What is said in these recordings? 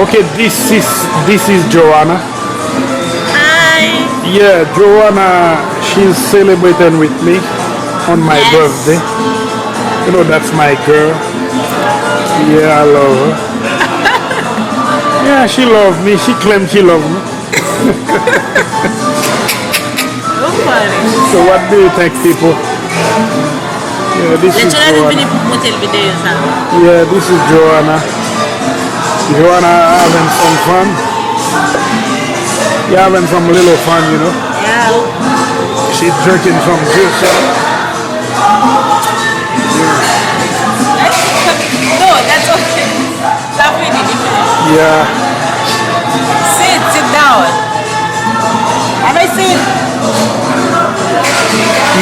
Okay, this is Joanna. Hi. Yeah, Joanna, she's celebrating with me on my Yes. birthday. You know, that's my girl. Yeah, I love her. Yeah, she loves me. She claims she loves me. So funny. So what do you think, people? Yeah, this is Lecionare Joanna. veni putem video sa. Yeah, this is Joanna. Joanna having some fun. You're having some little fun, you know. Yeah. She's drinking some juice. No, that's okay. Stop it. Yeah. Sit down. Have I seen?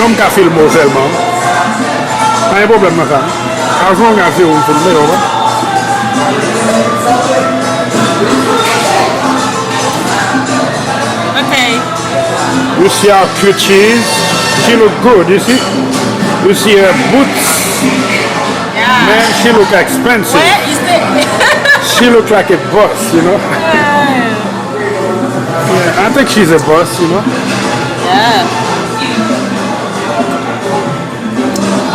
Non ka filmo seulement. Pas un problème na ça. As long as you film it over. Okay. You see how cute she is? She look good, you see? You see her boots? Yeah. Man, she look expensive. Where is the? She look like a boss, you know? Yeah, I think she's a boss, you know? Yeah.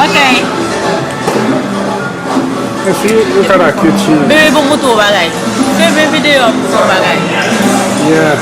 Okay. You see, look at how cute she is. Baby bumutu bagay. Baby video bumutu bagay. Yeah.